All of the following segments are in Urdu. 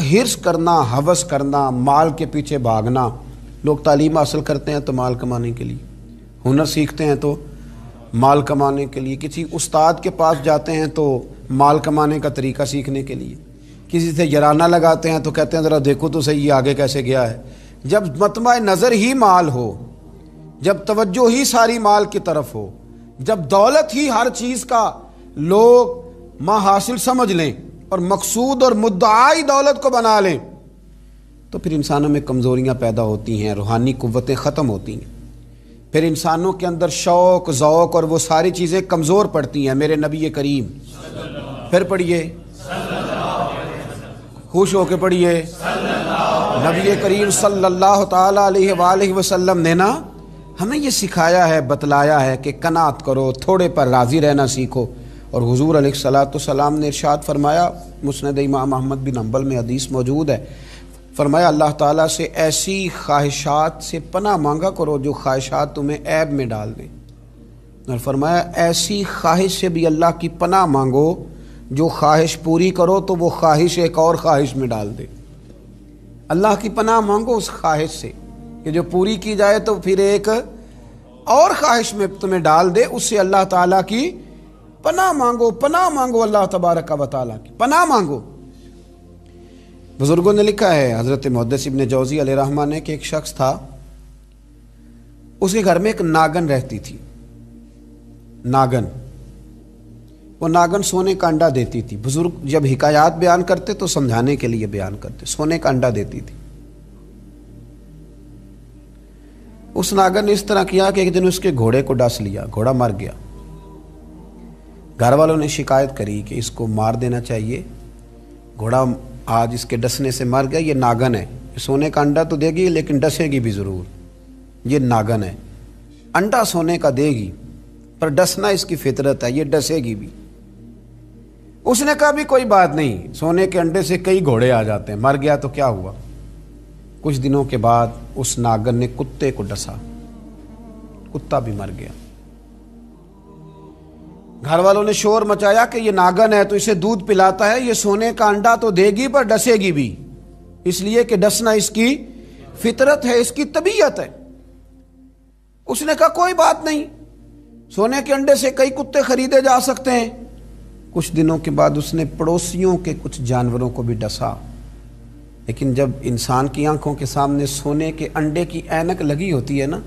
حرص کرنا، ہوس کرنا، مال کے پیچھے بھاگنا. لوگ تعلیم حاصل کرتے ہیں تو مال کمانے کے لیے، ہنر سیکھتے ہیں تو مال کمانے کے لیے، کسی استاد کے پاس جاتے ہیں تو مال کمانے کا طریقہ سیکھنے کے لیے، کسی سے یارانہ لگاتے ہیں تو کہتے ہیں ذرا دیکھو تو صحیح آگے کیسے گیا ہے. جب مطمع نظر ہی مال ہو، جب توجہ ہی ساری مال کی طرف ہو، جب دولت ہی ہر چیز کا لوگ ما حاصل سمجھ لیں اور مقصود اور مدعائی دولت کو بنا لیں، تو پھر انسانوں میں کمزوریاں پیدا ہوتی ہیں، روحانی قوتیں ختم ہوتی ہیں، پھر انسانوں کے اندر شوق، ذوق اور وہ ساری چیزیں کمزور پڑتی ہیں. میرے نبی کریم پھر پڑھیے، خوش ہو کے پڑھیے، نبی کریم صلی اللہ تعالی علیہ وآلہ وسلم نے نا ہمیں یہ سکھایا ہے، بتلایا ہے کہ قناعت کرو، تھوڑے پر راضی رہنا سیکھو. اور حضور علیہ الصلوۃ والسلام نے ارشاد فرمایا، مسند امام احمد بن حنبل میں حدیث موجود ہے، فرمایا اللہ تعالیٰ سے ایسی خواہشات سے پناہ مانگا کرو جو خواہشات تمہیں عیب میں ڈال دیں، اور فرمایا ایسی خواہش سے بھی اللہ کی پناہ مانگو جو خواہش پوری کرو تو وہ خواہش ایک اور خواہش میں ڈال دے. اللہ کی پناہ مانگو اس خواہش سے کہ جو پوری کی جائے تو پھر ایک اور خواہش میں تمہیں ڈال دے. اس سے اللہ تعالیٰ کی پناہ مانگو، پناہ مانگو، اللہ تبارک و تعالیٰ کی پناہ مانگو. بزرگوں نے لکھا ہے، حضرت محدث ابن جوزی علیہ رحمہ نے، کہ ایک شخص تھا، اس کے گھر میں ایک ناگن رہتی تھی. ناگن، وہ ناگن سونے کا انڈا دیتی تھی. بزرگ جب حکایات بیان کرتے تو سمجھانے کے لیے بیان کرتے. سونے کا انڈا دیتی تھی. اس ناگن نے اس طرح کیا کہ ایک دن اس کے گھوڑے کو ڈس لیا، گھوڑا مر گیا. گھر والوں نے شکایت کری کہ اس کو مار دینا چاہیے، گھوڑا آج اس کے ڈسنے سے مر گیا، یہ ناگن ہے، سونے کا انڈا تو دے گی لیکن ڈسے گی بھی ضرور، یہ ناگن ہے، انڈا سونے کا دے گی پر ڈسنا اس کی فطرت ہے، یہ ڈسے گی بھی. اس نے کہا بھی کوئی بات نہیں، سونے کے انڈے سے کئی گھوڑے آ جاتے ہیں، مر گیا تو کیا ہوا. کچھ دنوں کے بعد اس ناگن نے کتے کو ڈسا، کتا بھی مر گیا. گھر والوں نے شور مچایا کہ یہ ناگن ہے تو اسے دودھ پلاتا ہے، یہ سونے کا انڈا تو دے گی پر ڈسے گی بھی، اس لیے کہ ڈسنا اس کی فطرت ہے، اس کی طبیعت ہے. اس نے کہا کوئی بات نہیں، سونے کے انڈے سے کئی کتے خریدے جا سکتے ہیں. کچھ دنوں کے بعد اس نے پڑوسیوں کے کچھ جانوروں کو بھی ڈسا. لیکن جب انسان کی آنکھوں کے سامنے سونے کے انڈے کی اینک لگی ہوتی ہے نا،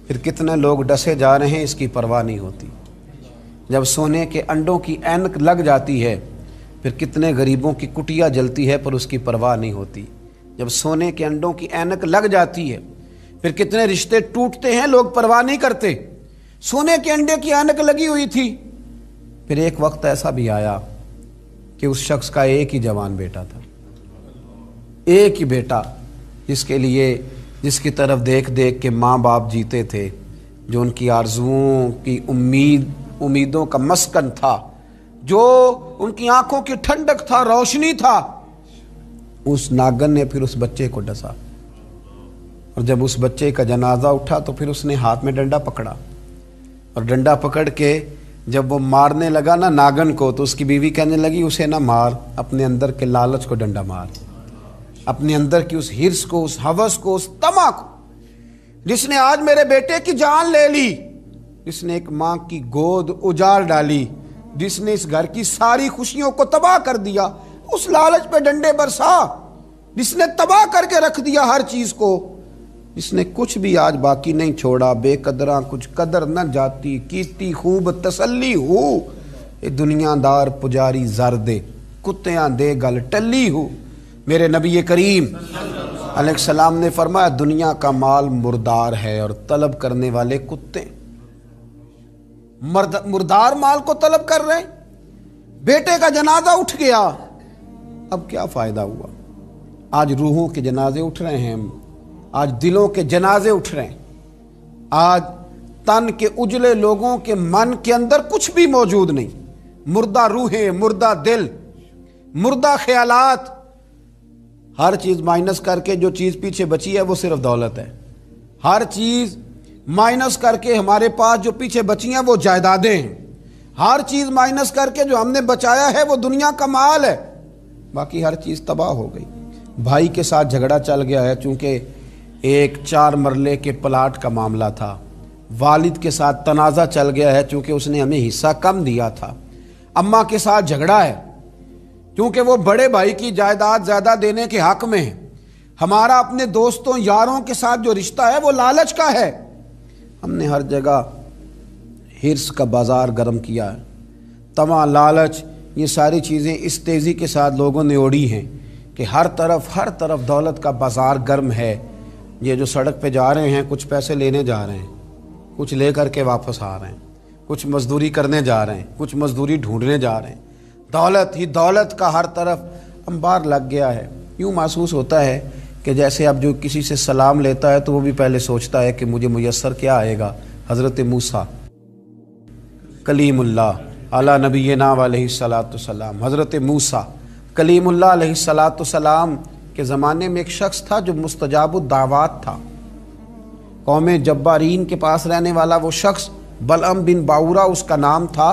پھر کتنے لوگ ڈسے جا رہے ہیں اس کی پرواہ نہیں ہوتی. جب سونے کے انڈوں کی اینک لگ جاتی ہے پھر کتنے غریبوں کی کٹیا جلتی ہے پر اس کی پرواہ نہیں ہوتی. جب سونے کے انڈوں کی اینک لگ جاتی ہے پھر کتنے رشتے ٹوٹتے ہیں، لوگ پرواہ نہیں کرتے. سونے کے انڈے کی اینک لگی ہوئی تھی. پھر ایک وقت ایسا بھی آیا کہ اس شخص کا ایک ہی جوان بیٹا تھا، ایک ہی بیٹا، جس کی طرف دیکھ دیکھ کے ماں باپ جیتے تھے، جو ان کی آرزوؤں کی امیدوں کا مسکن تھا، جو ان کی آنکھوں کی ٹھنڈک تھا، روشنی تھا. اس ناگن نے پھر اس بچے کو ڈسا، اور جب اس بچے کا جنازہ اٹھا تو پھر اس نے ہاتھ میں ڈنڈا پکڑا، اور ڈنڈا پکڑ کے جب وہ مارنے لگا نا ناگن کو، تو اس کی بیوی کہنے لگی اسے نہ مار، اپنے اندر کے لالچ کو ڈنڈا مار، اپنے اندر کی اس حرص کو، اس ہوس کو، اس طمع کو، جس نے آج میرے بیٹے کی جان لے لی، جس نے ایک ماں کی گود اجاڑ ڈالی، جس نے اس گھر کی ساری خوشیوں کو تباہ کر دیا، اس لالچ پہ ڈنڈے برسا، جس نے تباہ کر کے رکھ دیا ہر چیز کو، جس نے کچھ بھی آج باقی نہیں چھوڑا. بے قدراں کچھ قدر نہ جاتی، کیتی خوب تسلی ہو، اے دنیا دار پجاری زر دے، کتیاں دے گل ٹلی ہو. میرے نبی کریم علیہ السلام نے فرمایا دنیا کا مال مردار ہے اور طلب کرنے والے کتے. مردار مال کو طلب کر رہے ہیں. بیٹے کا جنازہ اٹھ گیا، اب کیا فائدہ ہوا؟ آج روحوں کے جنازے اٹھ رہے ہیں، آج دلوں کے جنازے اٹھ رہے ہیں. آج تن کے اجلے لوگوں کے من کے اندر کچھ بھی موجود نہیں، مردہ روحیں، مردہ دل، مردہ خیالات. ہر چیز مائنس کر کے جو چیز پیچھے بچی ہے وہ صرف دولت ہے. ہر چیز مائنس کر کے ہمارے پاس جو پیچھے بچی ہیں وہ جائیدادیں ہیں. ہر چیز مائنس کر کے جو ہم نے بچایا ہے وہ دنیا کا مال ہے. باقی ہر چیز تباہ ہو گئی۔ بھائی کے ساتھ جھگڑا چل گیا ہے، چونکہ ایک 4 مرلے کے پلاٹ کا معاملہ تھا۔ والد کے ساتھ تنازع چل گیا ہے، چونکہ اس نے ہمیں حصہ کم دیا تھا۔ اماں کے ساتھ جھگڑا ہے، کیونکہ وہ بڑے بھائی کی جائیداد زیادہ دینے کے حق میں ہے۔ ہمارا اپنے دوستوں یاروں کے ساتھ جو رشتہ ہے وہ لالچ کا ہے۔ ہم نے ہر جگہ حرص کا بازار گرم کیا ہے۔ طمع، لالچ، یہ ساری چیزیں اس تیزی کے ساتھ لوگوں نے اوڑھی ہیں کہ ہر طرف دولت کا بازار گرم ہے۔ یہ جو سڑک پہ جا رہے ہیں، کچھ پیسے لینے جا رہے ہیں، کچھ لے کر کے واپس آ رہے ہیں، کچھ مزدوری کرنے جا رہے ہیں، کچھ مزدوری ڈھونڈنے جا رہے ہیں۔ دولت ہی دولت کا ہر طرف انبار لگ گیا ہے۔ یوں محسوس ہوتا ہے کہ جیسے اب جو کسی سے سلام لیتا ہے تو وہ بھی پہلے سوچتا ہے کہ مجھے میسر کیا آئے گا۔ حضرت موسیٰ کلیم اللہ علی نبینا علیہ الصلاۃ والسلام، حضرت موسیٰ کلیم اللہ علیہ الصلاۃ والسلام کے زمانے میں ایک شخص تھا جو مستجاب الدعوات تھا۔ قوم جبارین کے پاس رہنے والا وہ شخص بلعم بن باورا اس کا نام تھا،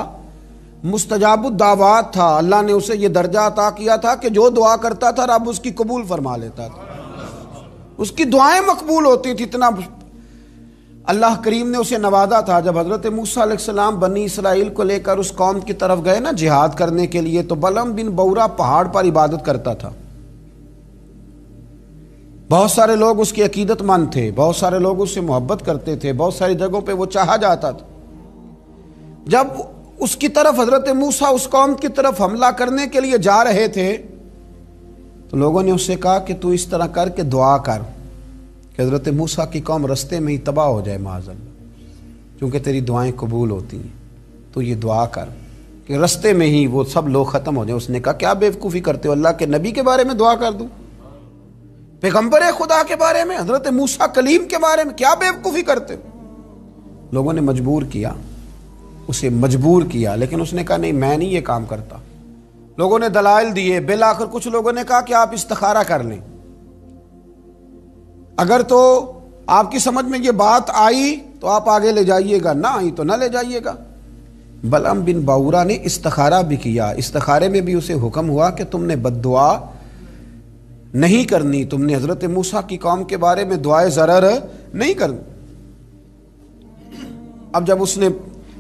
مستجاب الدعوات تھا۔ اللہ نے اسے یہ درجہ عطا کیا تھا کہ جو دعا کرتا تھا رب اس کی قبول فرما لیتا تھا، اس کی دعائیں مقبول ہوتی تھی۔ اتنا اللہ کریم نے اسے نوازا تھا۔ جب حضرت موسیٰ علیہ السلام بنی اسرائیل کو لے کر اس قوم کی طرف گئے نا جہاد کرنے کے لیے، تو بلعم بن باورا پہاڑ پر عبادت کرتا تھا۔ بہت سارے لوگ اس کی عقیدت مند تھے، بہت سارے لوگ اس سے محبت کرتے تھے، بہت ساری جگہوں پہ وہ چاہا جاتا تھا۔ جب اس کی طرف حضرت موسیٰ اس قوم کی طرف حملہ کرنے کے لیے جا رہے تھے تو لوگوں نے اس سے کہا کہ تو اس طرح کر کے دعا کر کہ حضرت موسیٰ کی قوم رستے میں ہی تباہ ہو جائے معاذ اللہ، کیونکہ تیری دعائیں قبول ہوتی ہیں، تو یہ دعا کر کہ رستے میں ہی وہ سب لوگ ختم ہو جائیں۔ اس نے کہا کیا بیوقوفی کرتے ہو، اللہ کے نبی کے بارے میں دعا کر دوں، پیغمبر خدا کے بارے میں، حضرت موسیٰ کلیم کے بارے میں کیا بیوقوفی کرتے ہو؟ لوگوں نے مجبور کیا، اسے مجبور کیا، لیکن اس نے کہا نہیں میں نہیں یہ کام کرتا۔ لوگوں نے دلائل دیے، بالآخر کچھ لوگوں نے کہا کہ آپ استخارہ کر لیں، اگر تو آپ کی سمجھ میں یہ بات آئی تو آپ آگے لے جائیے گا، نہ آئی تو نہ لے جائیے گا۔ بلعم بن باورا نے استخارہ بھی کیا۔ استخارے میں بھی اسے حکم ہوا کہ تم نے بد دعا نہیں کرنی، تم نے حضرت موسیٰ کی قوم کے بارے میں دعائے ضرر نہیں کرنی۔ اب جب اس نے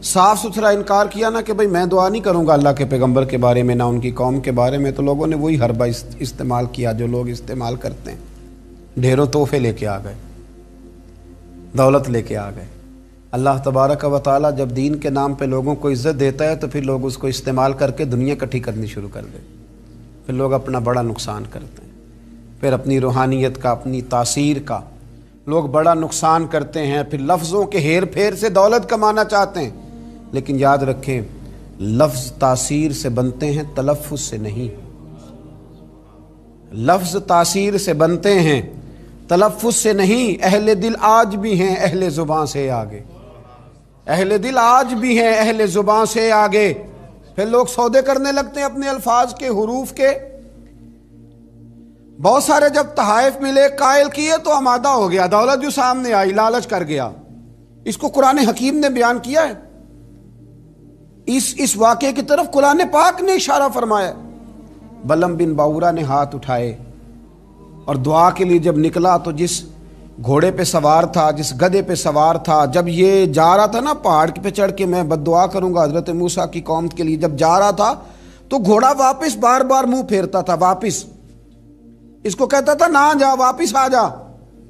صاف ستھرا انکار کیا نا کہ بھئی میں دعا نہیں کروں گا اللہ کے پیغمبر کے بارے میں، نہ ان کی قوم کے بارے میں، تو لوگوں نے وہی حربہ استعمال کیا جو لوگ استعمال کرتے ہیں۔ ڈھیروں تحفے لے کے آ گئے، دولت لے کے آ گئے۔ اللہ تبارک و تعالیٰ جب دین کے نام پہ لوگوں کو عزت دیتا ہے تو پھر لوگ اس کو استعمال کر کے دنیا اکٹھی کرنی شروع کر دیں، پھر لوگ اپنا بڑا نقصان کرتے ہیں، پھر اپنی روحانیت کا، اپنی تاثیر کا لوگ بڑا نقصان کرتے ہیں، پھر لفظوں کے ہیر پھیر سے دولت کمانا چاہتے ہیں۔ لیکن یاد رکھیں لفظ تاثیر سے بنتے ہیں، تلفظ سے نہیں۔ لفظ تاثیر سے بنتے ہیں، تلفظ سے نہیں۔ اہل دل آج بھی ہیں اہل زبان سے آگے، اہل دل آج بھی ہیں اہل زبان سے آگے۔ پھر لوگ سودے کرنے لگتے ہیں اپنے الفاظ کے، حروف کے۔ بہت سارے جب تحائف ملے، قائل کیے تو آمادہ ہو گیا، دولت جو سامنے آئی لالچ کر گیا۔ اس کو قرآن حکیم نے بیان کیا ہے، اس واقعے کی طرف قرآن پاک نے اشارہ فرمایا۔ بلعم بن باورا نے ہاتھ اٹھائے اور دعا کے لیے جب نکلا تو جس گھوڑے پہ سوار تھا، جس گدھے پہ سوار تھا، جب یہ جا رہا تھا نا پہاڑ پہ چڑھ کے میں بد دعا کروں گا حضرت موسیٰ کی قوم کے لیے، جب جا رہا تھا تو گھوڑا واپس بار بار منہ پھیرتا تھا، واپس اس کو کہتا تھا نہ جا، واپس آ جا۔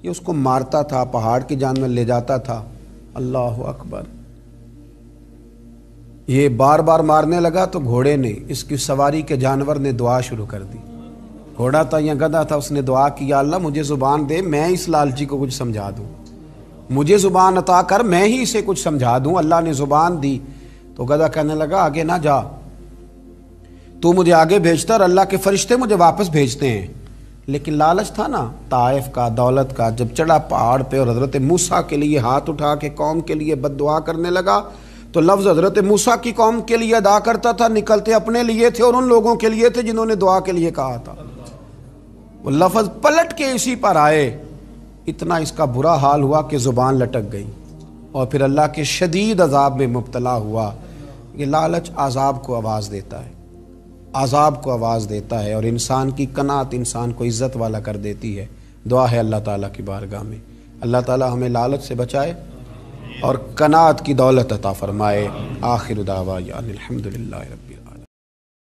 یہ اس کو مارتا تھا، پہاڑ کی جانب لے جاتا تھا۔ اللہ اکبر۔ یہ بار بار مارنے لگا تو گھوڑے نے، اس کی سواری کے جانور نے دعا شروع کر دی۔ گھوڑا تھا یا گدھا تھا، اس نے دعا کی یا اللہ مجھے زبان دے، میں اس لالچی کو کچھ سمجھا دوں، مجھے زبان عطا کر، میں ہی اسے کچھ سمجھا دوں۔ اللہ نے زبان دی تو گدھا کہنے لگا آگے نہ جا، تو مجھے آگے بھیجتا اور اللہ کے فرشتے مجھے واپس بھیجتے ہیں۔ لیکن لالچ تھا نا طائف کا، دولت کا، جب چڑھا پہاڑ پہ اور حضرت موسیٰ کے لیے ہاتھ اٹھا کے قوم کے لیے بد دعا کرنے لگا تو لفظ حضرت موسیٰ کی قوم کے لیے ادا کرتا تھا، نکلتے اپنے لیے تھے اور ان لوگوں کے لیے تھے جنہوں نے دعا کے لیے کہا تھا۔ وہ لفظ پلٹ کے اسی پر آئے، اتنا اس کا برا حال ہوا کہ زبان لٹک گئی اور پھر اللہ کے شدید عذاب میں مبتلا ہوا۔ یہ لالچ عذاب کو آواز دیتا ہے، عذاب کو آواز دیتا ہے، اور انسان کی قناعت انسان کو عزت والا کر دیتی ہے۔ دعا ہے اللہ تعالیٰ کی بارگاہ میں اللہ تعالیٰ ہمیں لالچ سے بچائے اور قناعت کی دولت عطا فرمائے۔ آخر دعوانا الحمدللہ رب العالمین۔